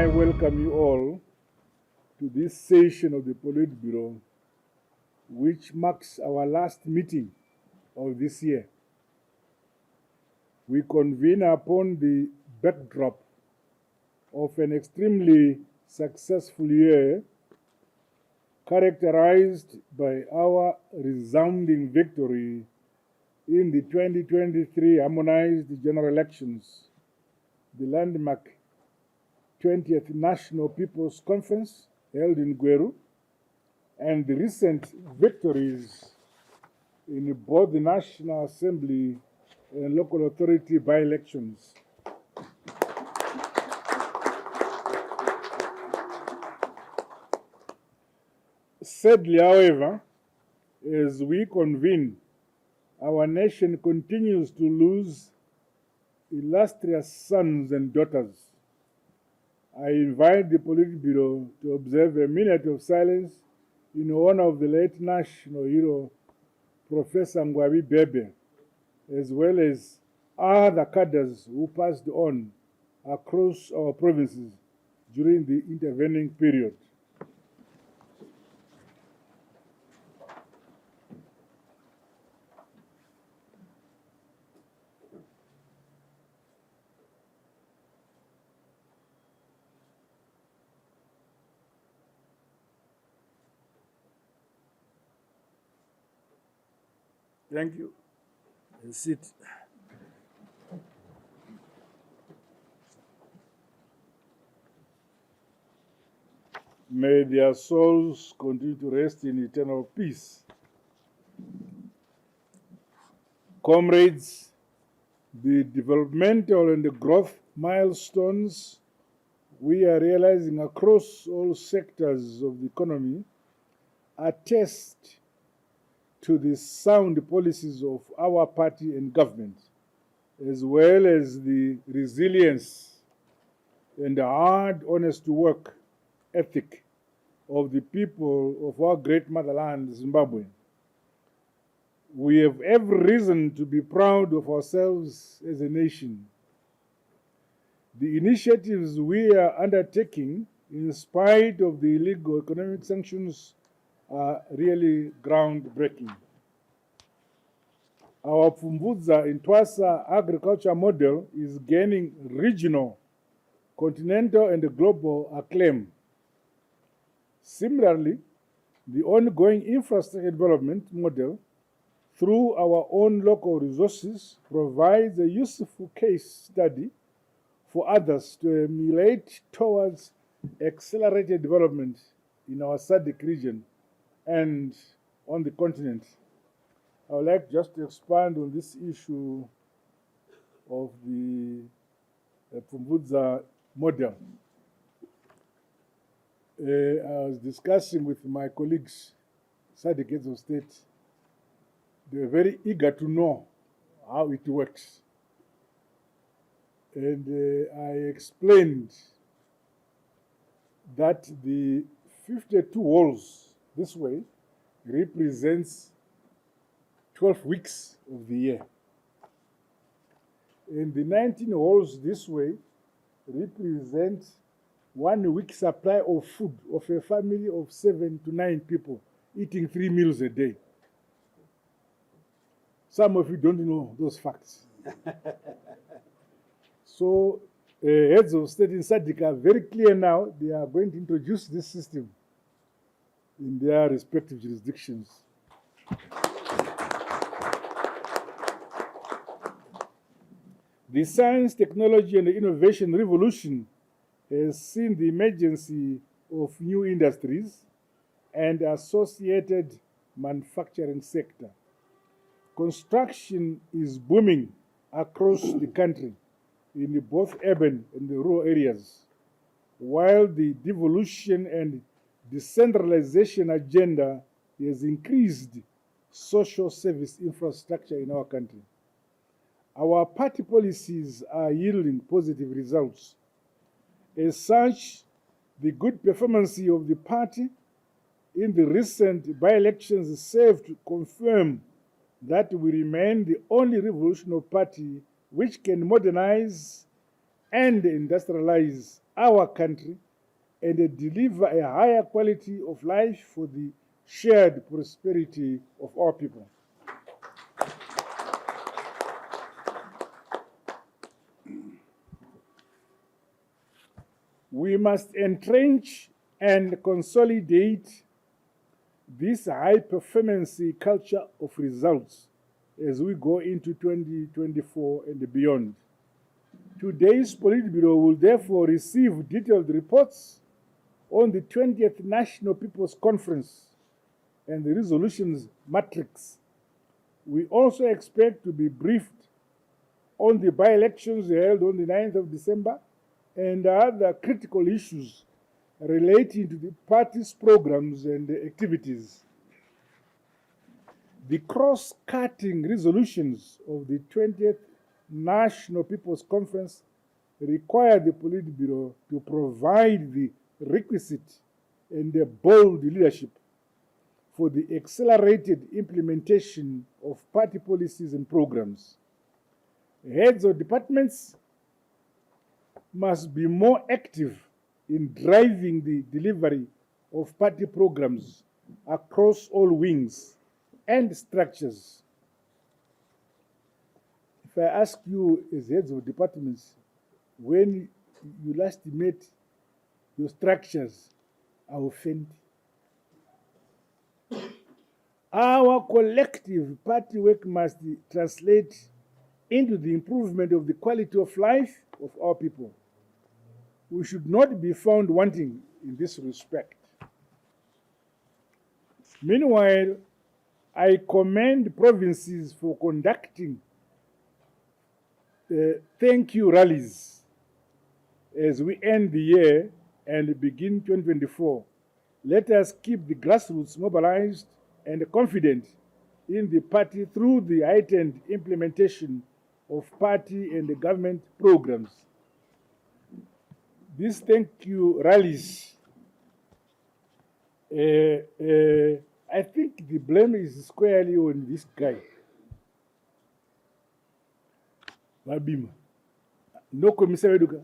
I welcome you all to this session of the Politburo, which marks our last meeting of this year. We convene upon the backdrop of an extremely successful year characterized by our resounding victory in the 2023 harmonized general elections, the landmark 20th National People's Conference held in Gweru, and the recent victories in both the National Assembly and local authority by-elections. Sadly, however, as we convene, our nation continues to lose illustrious sons and daughters. I invite the Politburo to observe a minute of silence in honor of the late national hero, Professor Ngwabi Bebe, as well as other cadres who passed on across our provinces during the intervening period. Thank you. Sit. May their souls continue to rest in eternal peace. Comrades, the developmental and the growth milestones we are realizing across all sectors of the economy attest to the sound policies of our party and government, as well as the resilience and the hard, honest work ethic of the people of our great motherland, Zimbabwe. We have every reason to be proud of ourselves as a nation. The initiatives we are undertaking, in spite of the illegal economic sanctions, are really groundbreaking. Our Pfumvudza in Twasa agriculture model is gaining regional, continental, and global acclaim. Similarly, the ongoing infrastructure development model through our own local resources provides a useful case study for others to emulate towards accelerated development in our SADC region and on the continent. I would like just to expand on this issue of the Pfumvudza model. I was discussing with my colleagues, SADC heads of state. They were very eager to know how it works. And I explained that the 52 holes this way represents 12 weeks of the year. And the 19 holes this way represent 1 week supply of food of a family of 7 to 9 people eating 3 meals a day. Some of you don't know those facts. So heads of state in SADC are very clear now. They are going to introduce this system in their respective jurisdictions. The science, technology, and innovation revolution has seen the emergence of new industries and associated manufacturing sector. Construction is booming across the country in both urban and the rural areas, while the devolution and decentralization agenda has increased social service infrastructure in our country. Our party policies are yielding positive results. As such, the good performance of the party in the recent by-elections serve to confirm that we remain the only revolutionary party which can modernize and industrialize our country and deliver a higher quality of life for the shared prosperity of our people. We must entrench and consolidate this high-performance culture of results as we go into 2024 and beyond. Today's Politburo will therefore receive detailed reports on the 20th National People's Conference and the resolutions matrix. We also expect to be briefed on the by-elections held on the 9th of December and other critical issues relating to the party's programs and activities. The cross-cutting resolutions of the 20th National People's Conference require the Politburo to provide the requisite and the bold leadership for the accelerated implementation of party policies and programs. Heads of departments must be more active in driving the delivery of party programs across all wings and structures. If I ask you as heads of departments, when you last met your structures are offended. Our collective party work must translate into the improvement of the quality of life of our people. We should not be found wanting in this respect. Meanwhile, I commend provinces for conducting thank you rallies as we end the year and begin 2024. Let us keep the grassroots mobilized and confident in the party through the heightened implementation of party and the government programs. These thank you rallies, I think the blame is squarely on this guy. Mabima. No commissary Duka.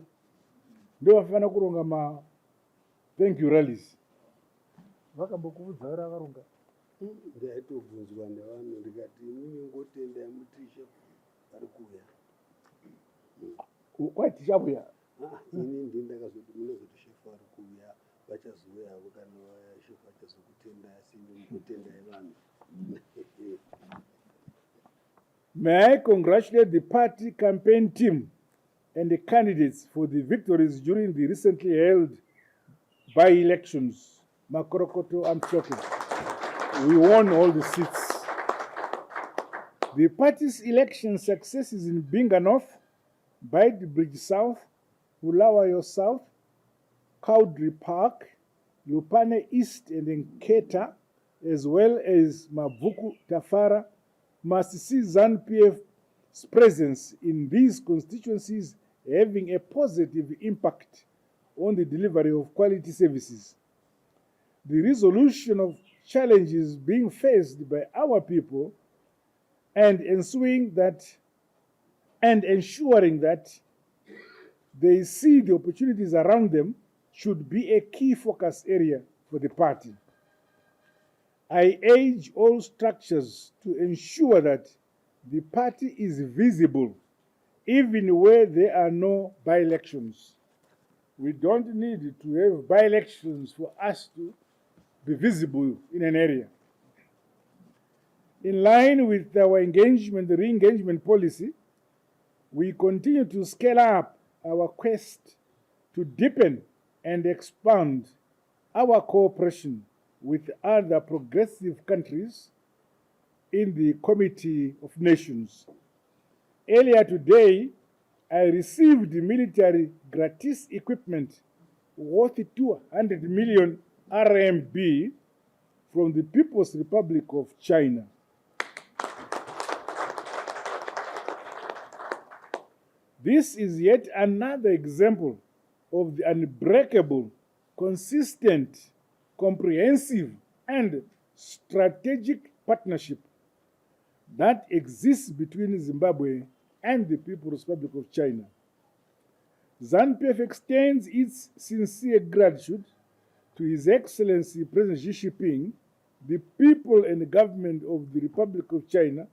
No wafana kuronga ma thank you rallies. Vakambokuudza vakaronga. Ndaitobvunzwa nevanhu ndikati inini ngotenda mutisha ari kuuya. Kwati chabuya. Ini ndini ndakazoti munozoti shefu ari kuuya vachazouya havo kana shefu achazokutenda asi ngotenda yevanhu. May I congratulate the party campaign team and the candidates for the victories during the recently held by-elections. Makorokoto, I'm talking. We won all the seats. The party's election successes in Binga North, Bridge South, Bulawayo South, Cowdrey Park, Lupane East and Nketa, as well as Mavuku Tafara, must see Zanu PF's presence in these constituencies having a positive impact on the delivery of quality services. The resolution of challenges being faced by our people and ensuring that and ensuring that they see the opportunities around them should be a key focus area for the party. I urge all structures to ensure that the party is visible even where there are no by-elections. We don't need to have by-elections for us to be visible in an area. In line with our engagement, the re-engagement policy, we continue to scale up our quest to deepen and expand our cooperation with other progressive countries in the Committee of Nations. Earlier today, I received military gratis equipment worth 200 million RMB from the People's Republic of China. This is yet another example of the unbreakable, consistent, comprehensive, and strategic partnership that exists between Zimbabwe and the People's Republic of China. Zanu PF extends its sincere gratitude to His Excellency President Xi Jinping, the people and the government of the Republic of China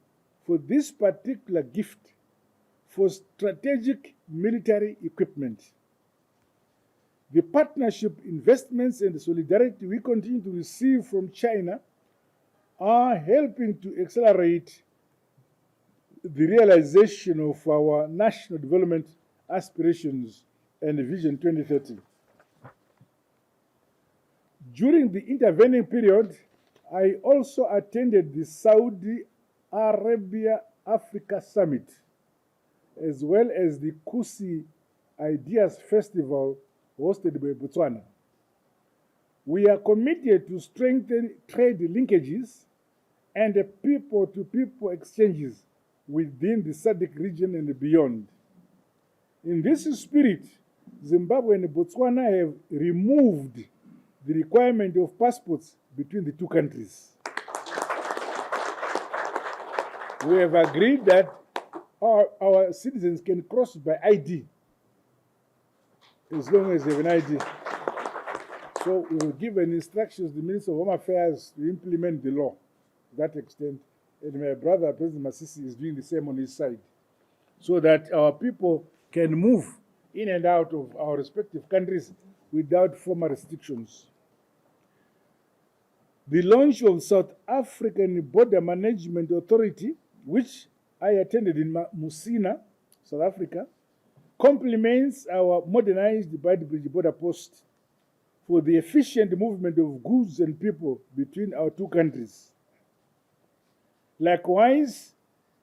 for this particular gift for strategic military equipment. The partnership, investments, and the solidarity we continue to receive from China are helping to accelerate the realization of our national development aspirations and Vision 2030. During the intervening period, I also attended the Saudi Arabia Africa Summit, as well as the Kusi Ideas Festival hosted by Botswana. We are committed to strengthen trade linkages and people-to-people exchanges within the SADC region and beyond. In this spirit, Zimbabwe and Botswana have removed the requirement of passports between the two countries. We have agreed that our citizens can cross by ID, as long as they have an ID. So we will give an instructions to the Minister of Home Affairs to implement the law to that extent. And my brother, President Masisi, is doing the same on his side, so that our people can move in and out of our respective countries without formal restrictions. The launch of South African Border Management Authority, which I attended in Musina, South Africa, complements our modernized Beitbridge border post for the efficient movement of goods and people between our two countries. Likewise,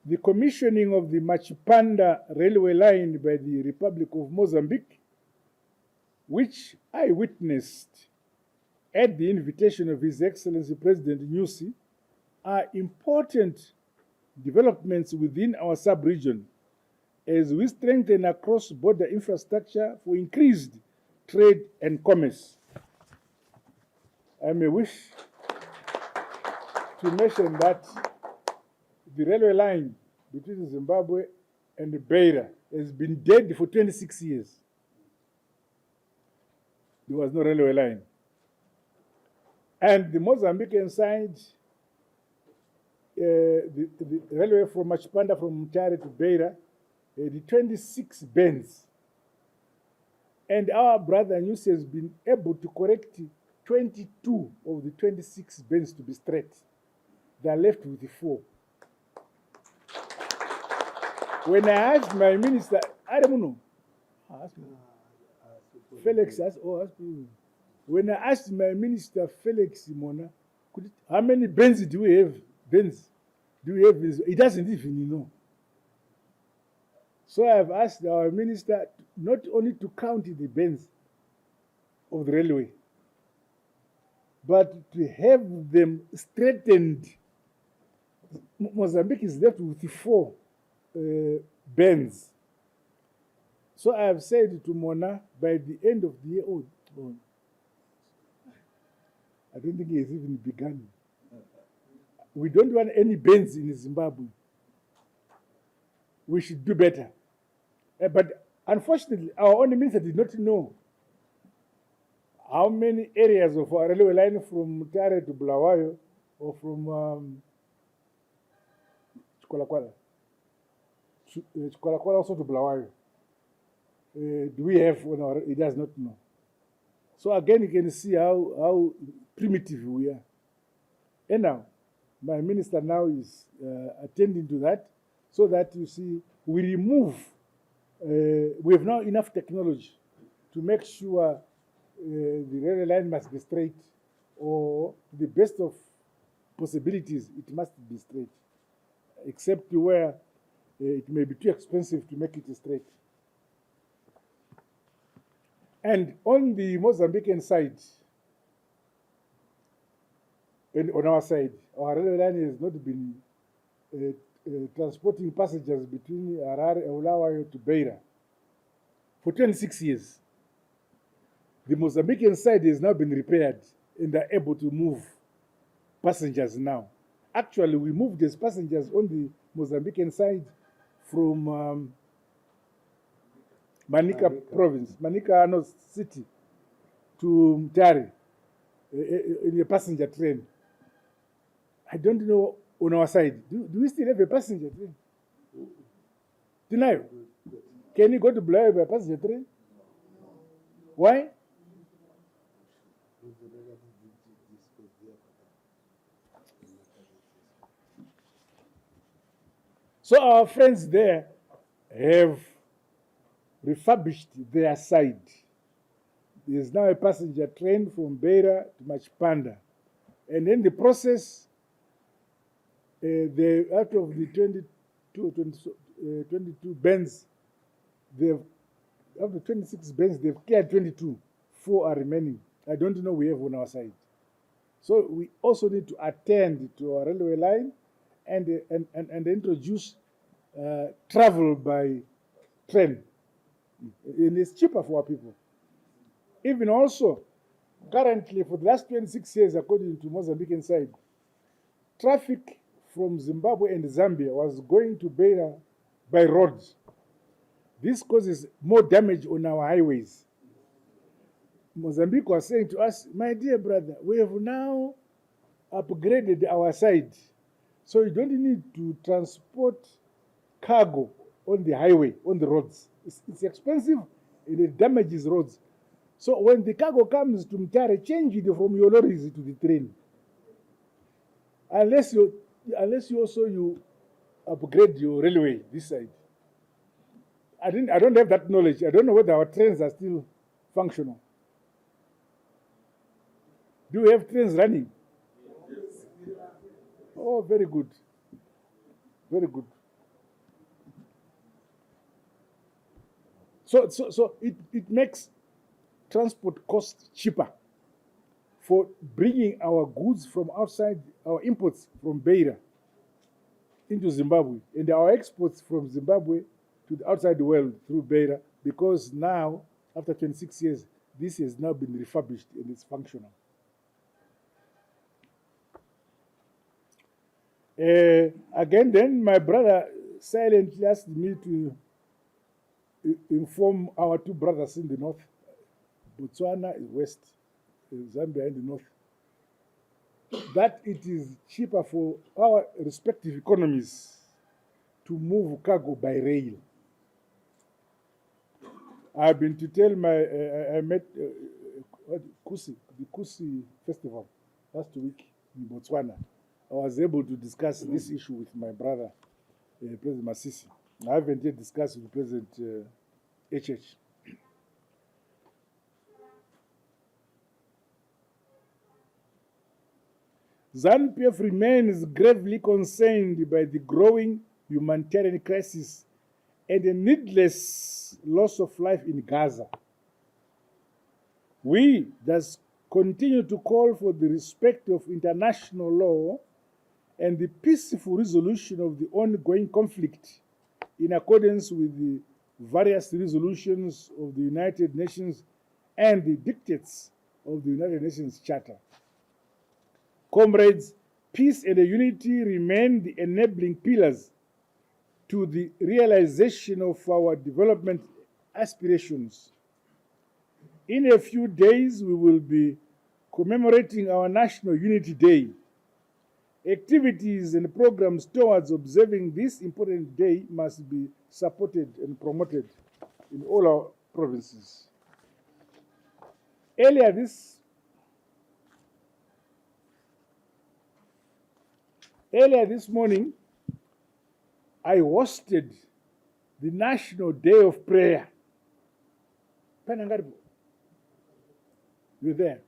the commissioning of the Machipanda railway line by the Republic of Mozambique, which I witnessed at the invitation of His Excellency President Nyusi, are important developments within our sub-region as we strengthen our cross-border infrastructure for increased trade and commerce. I may wish to mention that the railway line between Zimbabwe and Beira has been dead for 26 years. There was no railway line. And the Mozambican side, the railway from Machipanda, from Mutare to Beira, the 26 bends. And our brother Nyusi has been able to correct 22 of the 26 bends to be straight. They are left with the 4. When I asked my minister, I don't know. Felix asked, when I asked my minister, Felix Simona, how many bends do we have? Bends do we have? He doesn't even know. So I have asked our minister not only to count the bends of the railway, but to have them straightened. Mozambique is left with 4 bends. So I have said to Mona, by the end of the year, I don't think he has even begun. We don't want any bends in Zimbabwe. We should do better. But unfortunately, our own minister did not know how many areas of our railway line from Mutare to Bulawayo or from Chikwalakwala also to Bulawayo do we have on our, he does not know. So again, you can see how primitive we are. And now, my minister now is attending to that, so that you see, we remove, we have now enough technology to make sure the railway line must be straight, or to the best of possibilities, it must be straight, except where it may be too expensive to make it straight. And on the Mozambican side, and on our side, our railway line has not been transporting passengers between Harare and Bulawayo to Beira for 26 years. The Mozambican side has now been repaired and they're able to move passengers now. Actually, we moved these passengers on the Mozambican side from Manica province, Manica no, city, to Mtare in a passenger train. I don't know on our side. Do we still have a passenger train? Deny. Can you go to Blair by a passenger train? Why? So our friends there have refurbished their side. There's now a passenger train from Beira to Machipanda. And in the process, out of the 22 bends, of the 26 bends, they've cleared 22. 4 are remaining. I don't know we have on our side. So we also need to attend to our railway line and introduce travel by train. And it's cheaper for our people. Even also, currently, for the last 26 years, according to Mozambican side, traffic from Zimbabwe and Zambia was going to Beira by road. This causes more damage on our highways. Mozambique was saying to us, my dear brother, we have now upgraded our side. So you don't need to transport cargo on the highway, on the roads. It's expensive and it damages roads. So when the cargo comes to Mtare, change it from your lorries to the train. Unless you also upgrade your railway this side. I don't have that knowledge. I don't know whether our trains are still functional. Do we have trains running? Oh, very good. Very good. So it makes transport costs cheaper for bringing our goods from outside, our imports from Beira into Zimbabwe, and our exports from Zimbabwe to the outside the world through Beira, because now, after 26 years, this has now been refurbished and it's functional. Again, then my brother silently asked me to inform our two brothers in the north, Botswana is west, Zambia in the north, that it is cheaper for our respective economies to move cargo by rail. I've been to tell I met the Kusi Festival last week in Botswana. I was able to discuss this issue with my brother, President Masisi. I haven't yet discussed with President HH. Zanu PF remains gravely concerned by the growing humanitarian crisis and the needless loss of life in Gaza. We thus continue to call for the respect of international law and the peaceful resolution of the ongoing conflict in accordance with the various resolutions of the United Nations and the dictates of the United Nations Charter. Comrades, peace and unity remain the enabling pillars to the realization of our development aspirations. In a few days, we will be commemorating our National Unity Day. Activities and programs towards observing this important day must be supported and promoted in all our provinces. Earlier this morning, I hosted the National Day of Prayer. Panangaribo, you're there.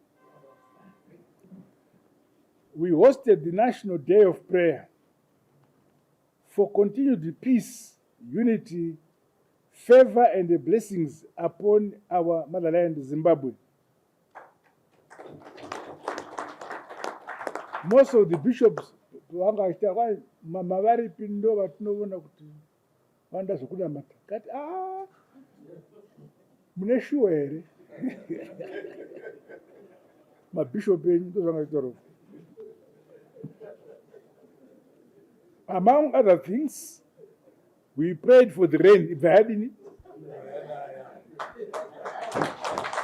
We hosted the National Day of Prayer for continued peace, unity, favor, and the blessings upon our motherland, Zimbabwe. Most of the bishops mavari pindo vatinovona kuti vanda zvokunamata kati mune shuwa here mabhishop enyu ndozvangataura. Among other things, we prayed for the rain.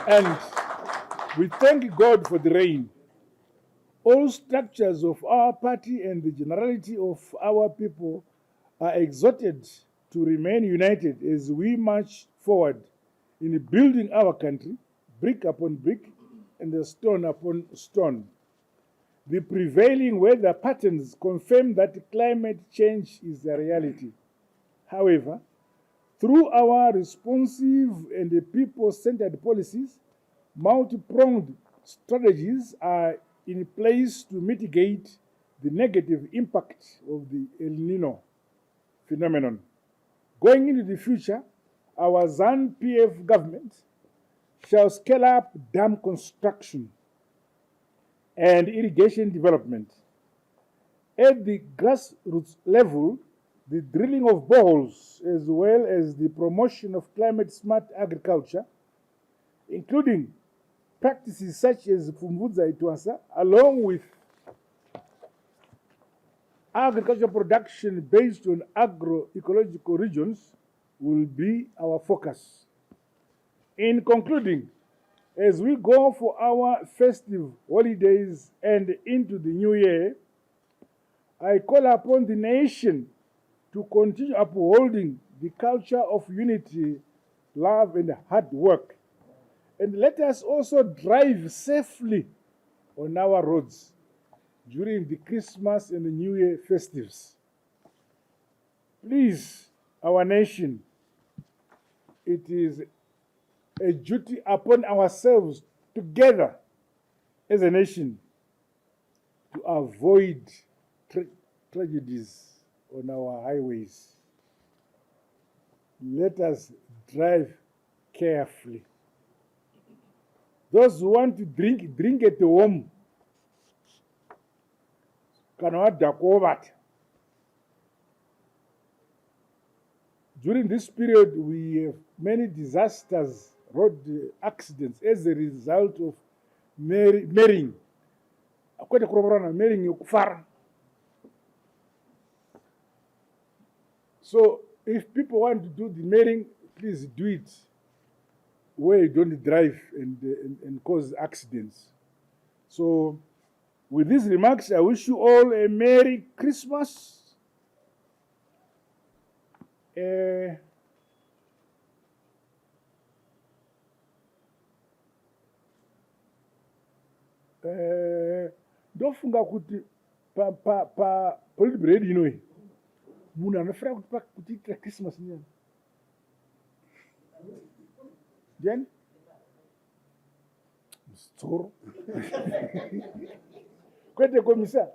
And we thank God for the rain. All structures of our party and the generality of our people are exhorted to remain united as we march forward in building our country, brick upon brick and stone upon stone. The prevailing weather patterns confirm that climate change is a reality. However, through our responsive and people-centered policies, multi-pronged strategies are in place to mitigate the negative impact of the El Nino phenomenon. Going into the future, our Zanu PF government shall scale up dam construction and irrigation development. At the grassroots level, the drilling of boreholes as well as the promotion of climate-smart agriculture, including practices such as Fumbudza Itwasa, along with agricultural production based on agroecological regions, will be our focus. In concluding, as we go for our festive holidays and into the new year, I call upon the nation to continue upholding the culture of unity, love, and hard work. And let us also drive safely on our roads during the Christmas and the New Year festives. Please, our nation, it is a duty upon ourselves together as a nation to avoid tragedies on our highways. Let us drive carefully. Those who want to drink at home. During this period, we have many disasters, road accidents as a result of marrying. So if people want to do the marrying, please do it where you don't drive and cause accidents. So with these remarks, I wish you all a Merry Christmas. Ndofunga kuti pa bread inoyi munhu anofira kuti ita Christmas nyana ndiani msitsoro kwete komisa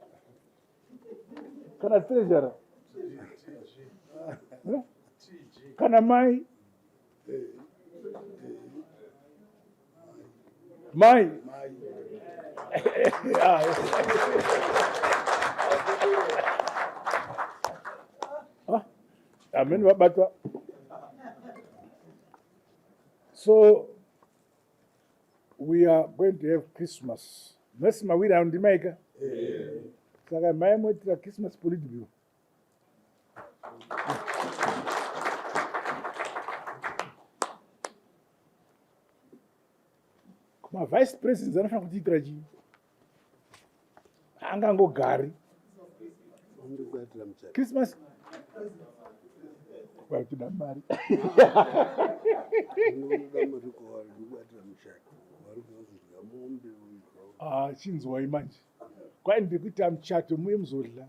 kana treasurer kana mai amen wabatwa. So we are going to have Christmas. Mesma wira undimaika. Saka mai mwetira Christmas political. Kuma vice president anafana kuitira chi. Angangogari. Christmas. Kubatira mari. Chinzwa imanje. Kwani ndikuita mchato muye muzodla.